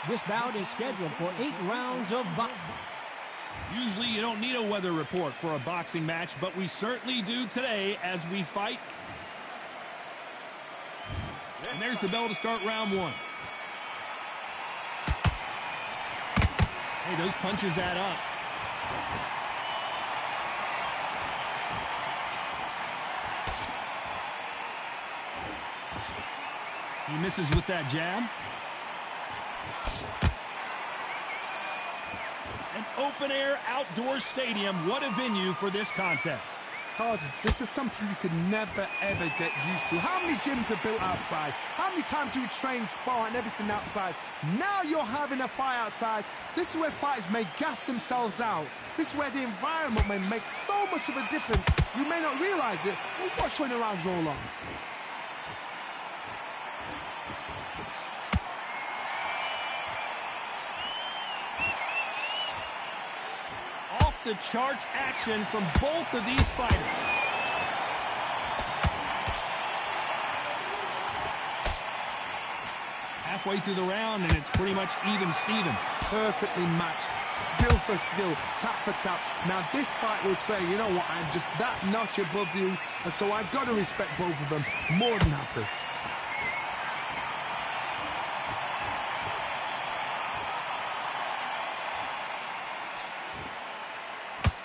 This bout is scheduled for 8 rounds of boxing. Usually you don't need a weather report for a boxing match, but we certainly do today as we fight. And there's the bell to start round 1. Hey, those punches add up. He misses with that jab. An open-air outdoor stadium. What a venue for this contest. Todd, this is something you could never, ever get used to. How many gyms are built outside? How many times do we train, spar, and everything outside? Now you're having a fight outside. This is where fighters may gas themselves out. This is where the environment may make so much of a difference. You may not realize it, but watch when the rounds roll on. The charts action from both of these fighters. Halfway through the round, and it's pretty much even Steven. Perfectly matched, skill for skill, tap for tap. Now this fight will say, you know what, I'm just that notch above you, and so I've got to respect both of them. More than happy.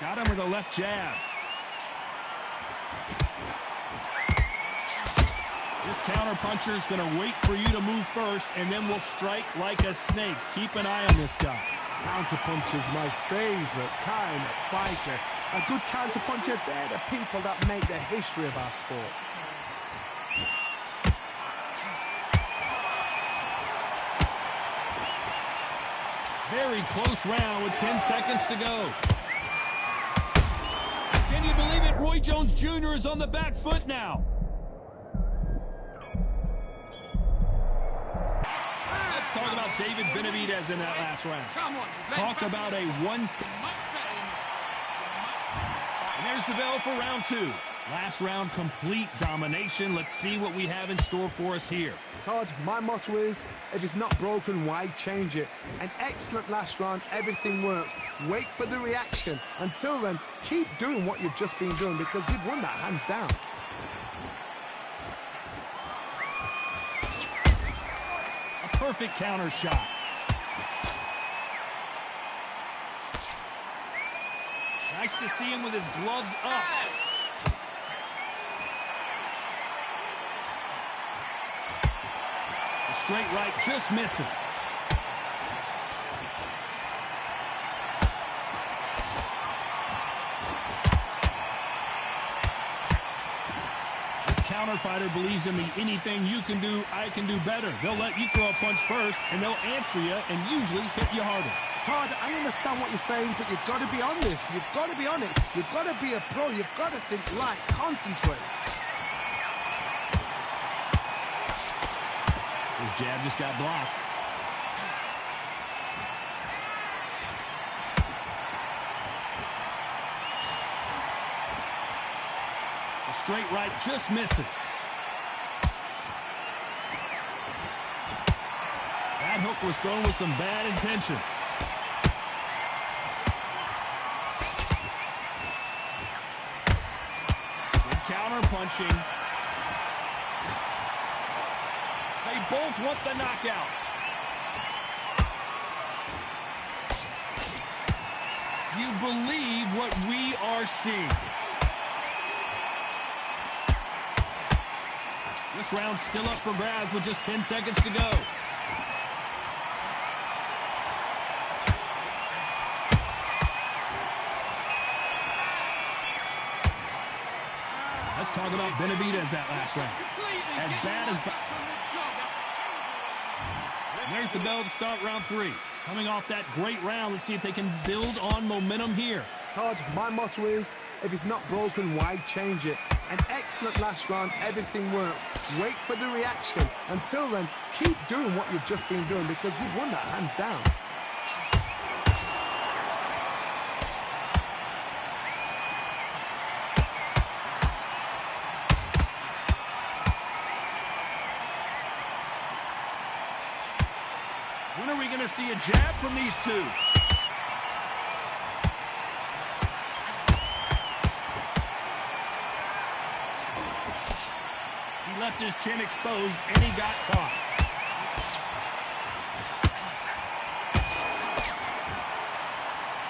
Got him with a left jab. This counter-puncher is going to wait for you to move first, and then will strike like a snake. Keep an eye on this guy. Counter-puncher is my favorite kind of fighter. A good counter-puncher, they're the people that make the history of our sport. Very close round with 10 seconds to go. Can you believe it? Roy Jones Jr. is on the back foot now. Let's talk about David Benavidez in that last round. Talk about a one. And there's the bell for round 2. Last round, complete domination. Let's see what we have in store for us here. Todd, my motto is, if it's not broken, why change it? An excellent last round, everything works. Wait for the reaction. Until then, keep doing what you've just been doing because you've won that hands down. A perfect counter shot. Nice to see him with his gloves up. Straight right just misses. This counter fighter believes in the anything you can do, I can do better. They'll let you throw a punch first, and they'll answer you and usually hit you harder. Todd, I understand what you're saying, but you've got to be on this. You've got to be on it. You've got to be a pro. You've got to think light, concentrate. His jab just got blocked. The straight right just misses. That hook was thrown with some bad intentions. Good counter punching. They both want the knockout. Do you believe what we are seeing? This round's still up for grabs with just 10 seconds to go. Let's talk about Benavidez that last round. As bad as... There's the bell to start round 3. Coming off that great round, let's see if they can build on momentum here. Todd, my motto is, if it's not broken, why change it? An excellent last round, everything works. Wait for the reaction. Until then, keep doing what you've just been doing because you've won that hands down. When are we going to see a jab from these two? He left his chin exposed, and he got caught.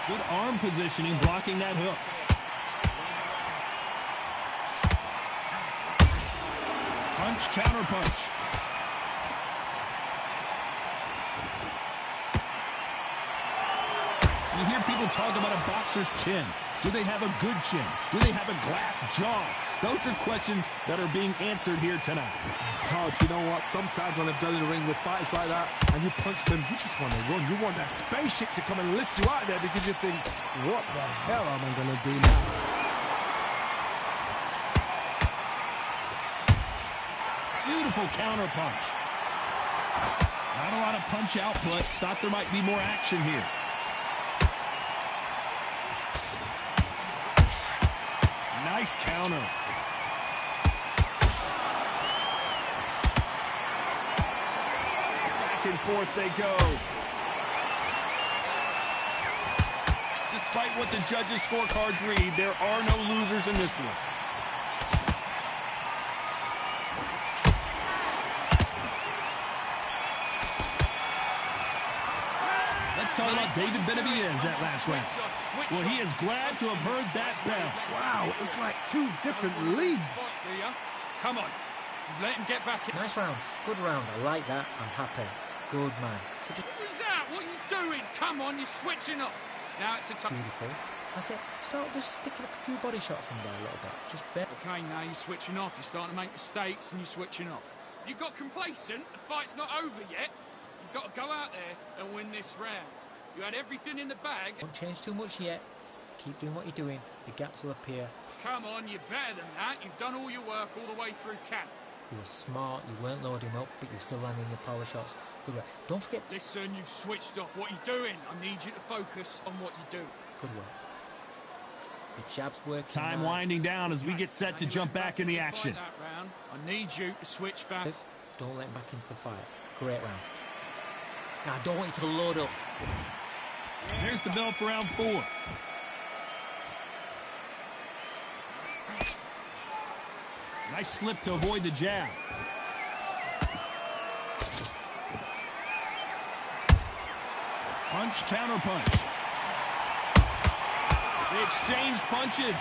Good arm positioning, blocking that hook. Punch, counter punch. You hear people talk about a boxer's chin. Do they have a good chin? Do they have a glass jaw? Those are questions that are being answered here tonight. Todd, you know what? Sometimes when I've gone in the ring with fighters like that and you punch them, you just want to run. You want that spaceship to come and lift you out there because you think, what the hell am I going to do now? Beautiful counter punch. Not a lot of punch output. Thought there might be more action here. Nice counter. Back and forth they go. Despite what the judges' scorecards read, there are no losers in this one. Let's talk about David Benavidez that last round. Well, he is glad to have heard that bell. Wow, it was like two different leagues. Come on. Let him get back in. Nice round. Good round. I like that. I'm happy. Good man. What was that? What are you doing? Come on, you're switching off. Now it's a time. Beautiful. I said, start just sticking a few body shots in there a little bit. Just very. Okay, now you're switching off. You're starting to make mistakes and you're switching off. You got complacent. The fight's not over yet. You've got to go out there and win this round. You had everything in the bag. Don't change too much yet. Keep doing what you're doing. The gaps will appear. Come on, you're better than that. You've done all your work all the way through camp. You were smart. You weren't loading up, but you're still landing your power shots. Good work. Don't forget. Listen, you've switched off. What are you doing? I need you to focus on what you do. Good work. Your jab's working. Time winding down as we get set to jump back in the action. That round. I need you to switch back. Don't let him back into the fight. Great round. Now, I don't want you to load up. Here's the bell for round 4. Nice slip to avoid the jab. Punch, counter punch. They exchange punches.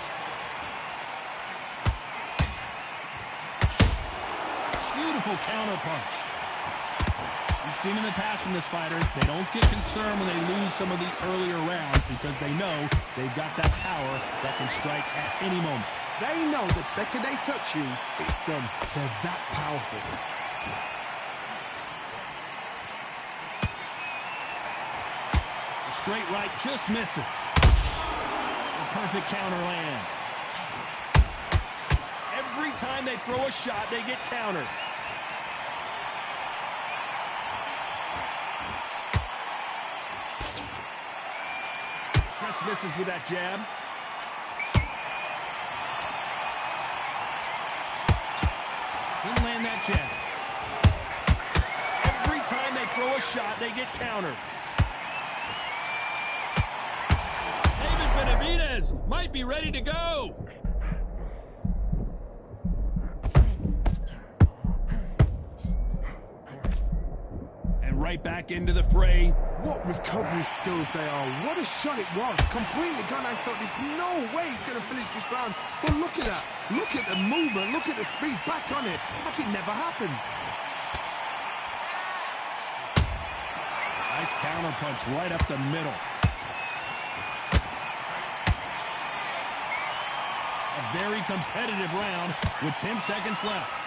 Beautiful counter punch. We've seen in the past from this fighter, they don't get concerned when they lose some of the earlier rounds because they know they've got that power that can strike at any moment. They know the second they touch you, it's done. They're that powerful. The straight right just misses. The perfect counter lands. Every time they throw a shot, they get countered. Just misses with that jab. Didn't land that jab. Every time they throw a shot, they get countered. David Benavidez might be ready to go. And right back into the fray. What recovery skills they are. What a shot it was. Completely gone. I thought there's no way he's going to finish this round. But look at that. Look at the movement. Look at the speed. Back on it. Like it never happened. Nice counter punch right up the middle. A very competitive round with 10 seconds left.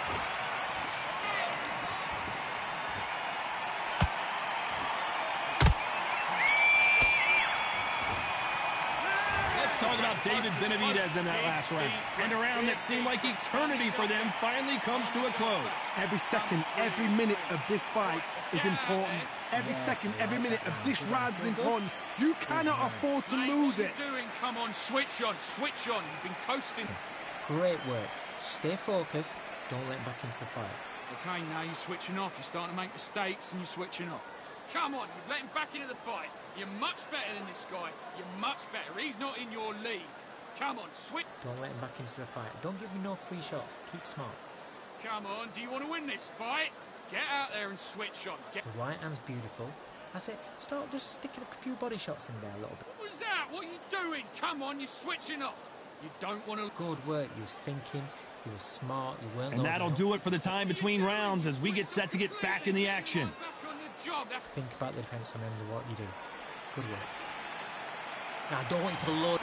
Talk about David Benavidez in that last round. And a round that seemed like eternity for them finally comes to a close. Every second, every minute of this fight is important. Every second, every minute of this round is important. You cannot afford to lose it. What are you doing? Come on, switch on, switch on. You've been coasting. Great work. Stay focused. Don't let him back into the fight. Okay, now you're switching off. You're starting to make mistakes and you're switching off. Come on, you've let him back into the fight. You're much better than this guy. You're much better. He's not in your league. Come on, switch. Don't let him back into the fight. Don't give me no free shots. Keep smart. Come on, do you want to win this fight? Get out there and switch on. The right hand's beautiful. I said, start just sticking a few body shots in there a little bit. What was that? What are you doing? Come on, you're switching off. You don't want to... Good work. You was thinking. You were smart. You weren't... And that'll do it for the time between rounds as we get set to get back in the action. Back on your job. That's... Think about the defense on end of what you do. Good work. Now, I don't want you to load...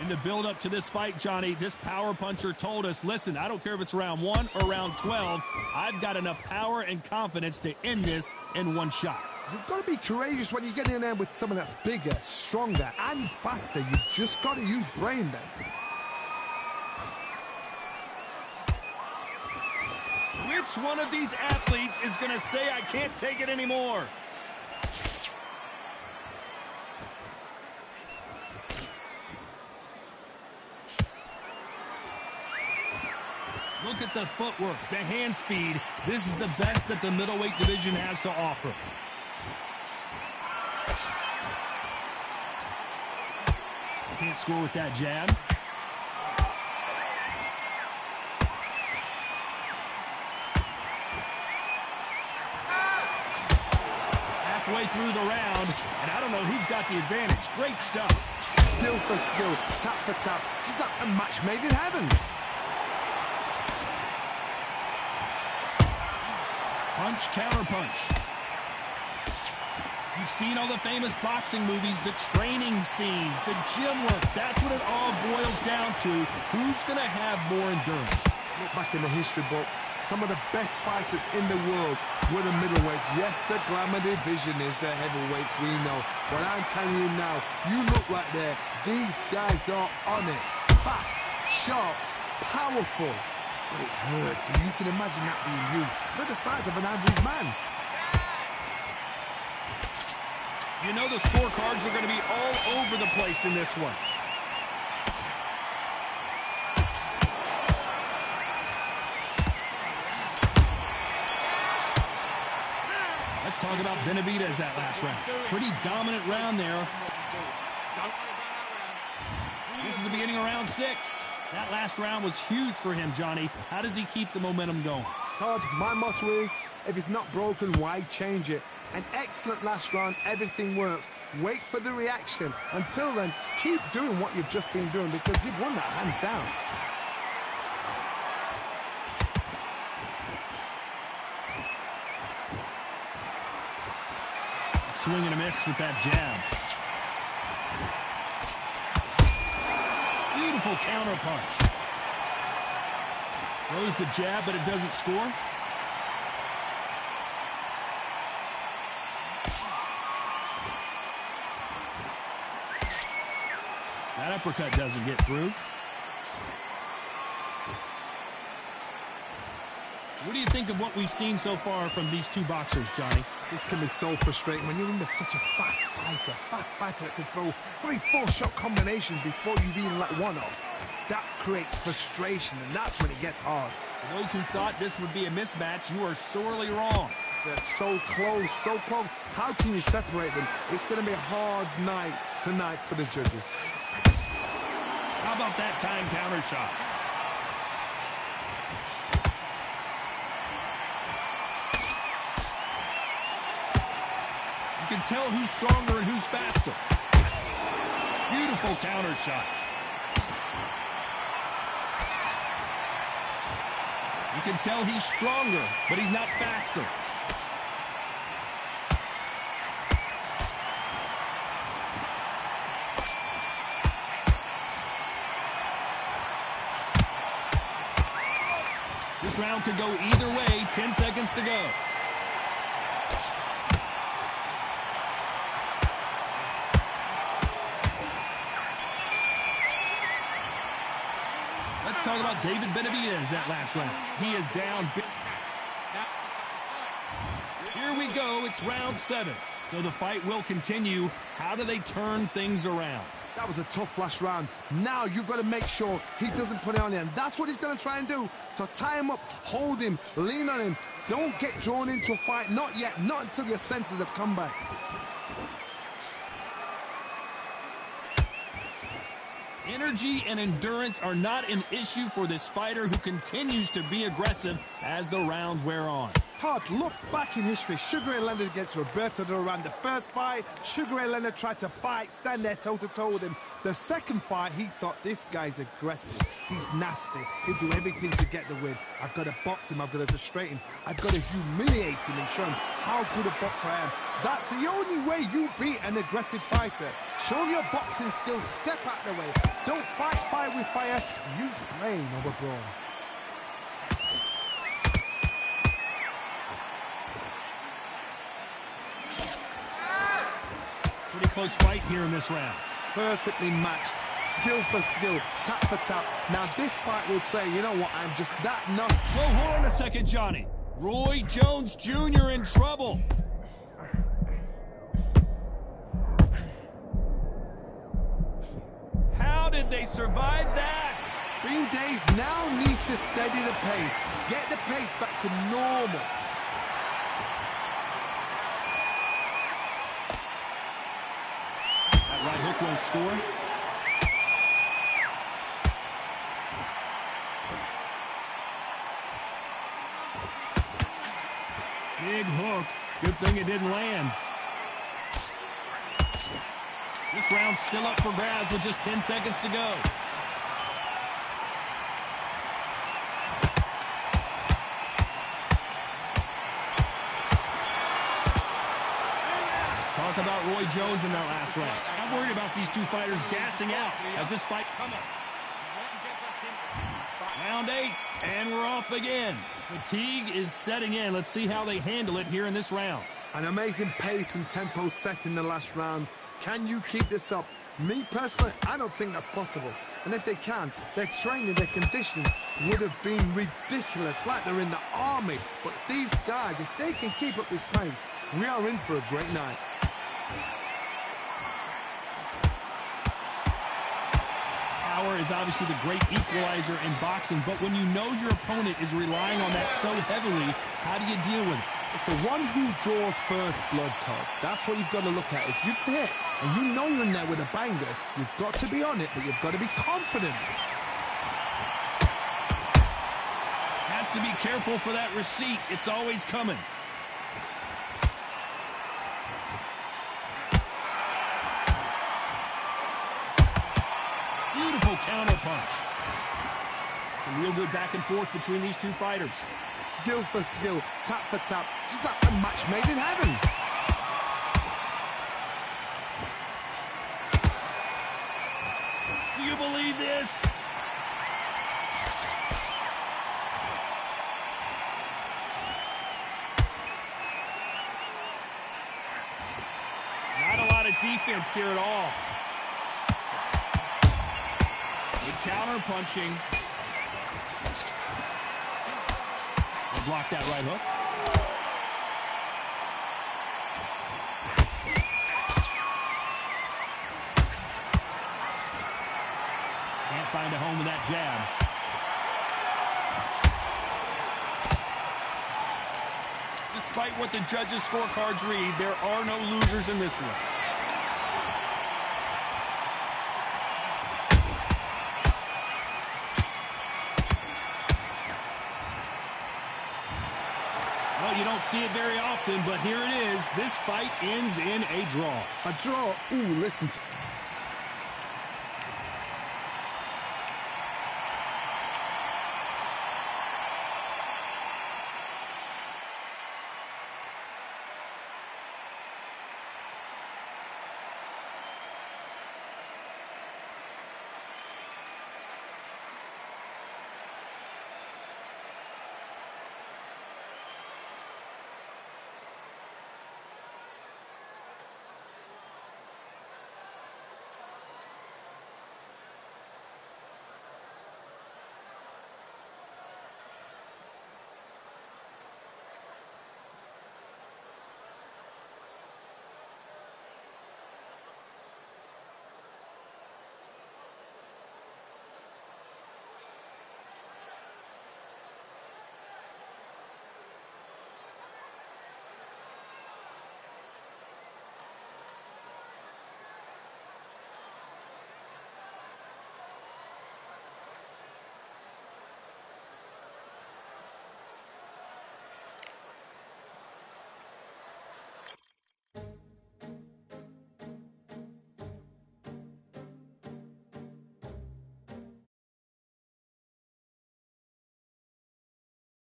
In the build-up to this fight, Johnny, this power puncher told us, listen, I don't care if it's round 1 or round 12, I've got enough power and confidence to end this in one shot. You've got to be courageous when you get in there with someone that's bigger, stronger, and faster. You've just got to use brain then. Which one of these athletes is going to say I can't take it anymore? Look at the footwork, the hand speed. This is the best that the middleweight division has to offer. Can't score with that jab. Halfway through the round, and I don't know who's got the advantage. Great stuff. Skill for skill, tap for tap. Just like a match made in heaven. Punch, counter punch. You've seen all the famous boxing movies, the training scenes, the gym work. That's what it all boils down to. Who's going to have more endurance? Look back in the history books. Some of the best fighters in the world were the middleweights. Yes, the glamour division is the heavyweights, we know. But I'm telling you now, you look right there. These guys are on it. Fast, sharp, powerful. But it hurts, and you can imagine that being used. They're the size of an average man. You know the scorecards are going to be all over the place in this one. Let's talk about Benavidez that last round. Pretty dominant round there. This is the beginning of round 6. That last round was huge for him, Johnny. How does he keep the momentum going? Todd, my motto is, if it's not broken, why change it? An excellent last round, everything works. Wait for the reaction. Until then, keep doing what you've just been doing because you've won that hands down. Swing and a miss with that jab. Beautiful counter punch. Throws the jab, but it doesn't score. That uppercut doesn't get through. What do you think of what we've seen so far from these two boxers, Johnny? This can be so frustrating when you're under such a fast fighter that can throw 3-4 shot combinations before you've even let one off. That creates frustration, and that's when it gets hard. For those who thought this would be a mismatch, you are sorely wrong. They're so close, so close. How can you separate them? It's going to be a hard night tonight for the judges. How about that time counter shot? You can tell who's stronger and who's faster. Beautiful counter shot. You can tell he's stronger, but he's not faster. This round could go either way. 10 seconds to go. Let's talk about David Benavidez that last round. He is down. Here we go. It's round 7. So the fight will continue. How do they turn things around? That was a tough last round. Now you've got to make sure he doesn't put it on you, and that's what he's going to try and do. So tie him up, hold him, lean on him. Don't get drawn into a fight. Not yet. Not until your senses have come back. Energy and endurance are not an issue for this fighter who continues to be aggressive as the rounds wear on. Todd, look back in history. Sugar Ray Leonard against Roberto Duran. The first fight, Sugar Ray Leonard tried to fight, stand there toe-to-toe with him. The second fight, he thought, this guy's aggressive. He's nasty. He'll do everything to get the win. I've got to box him. I've got to frustrate him. I've got to humiliate him and show him how good a boxer I am. That's the only way you beat an aggressive fighter. Show him your boxing skills. Step out the way. Don't fight fire with fire. Use brain over brawn. Pretty close fight here in this round. Perfectly matched. Skill for skill. Tap for tap. Now this fight will say, you know what, I'm just that nuts. Whoa, hold on a second, Johnny. Roy Jones Jr. in trouble. How did they survive that? Bean Days now needs to steady the pace. Get the pace back to normal. That right hook won't score. Big hook. Good thing it didn't land. This round's still up for grabs with just 10 seconds to go. Let's talk about Roy Jones in that last round. I'm worried about these two fighters gassing out as this fight comes up. Round 8, and we're off again. Fatigue is setting in. Let's see how they handle it here in this round. An amazing pace and tempo set in the last round. Can you keep this up? Me personally, I don't think that's possible. And if they can, their training, their conditioning would have been ridiculous, like they're in the army. But these guys, if they can keep up this pace, we are in for a great night. Power is obviously the great equalizer in boxing, but when you know your opponent is relying on that so heavily, how do you deal with it? It's the one who draws first blood, Todd. That's what you've got to look at. If you hit and you know you're in there with a banger, you've got to be on it, but you've got to be confident. Has to be careful for that receipt. It's always coming. Beautiful counter punch. Some real good back and forth between these two fighters. Skill for skill, tap for tap, just like a match made in heaven. Do you believe this? Not a lot of defense here at all. Good counter punching. Block that right hook. Can't find a home with that jab. Despite what the judges' scorecards read, there are no losers in this one. You don't see it very often, but here it is. This fight ends in a draw. A draw? Ooh, listen,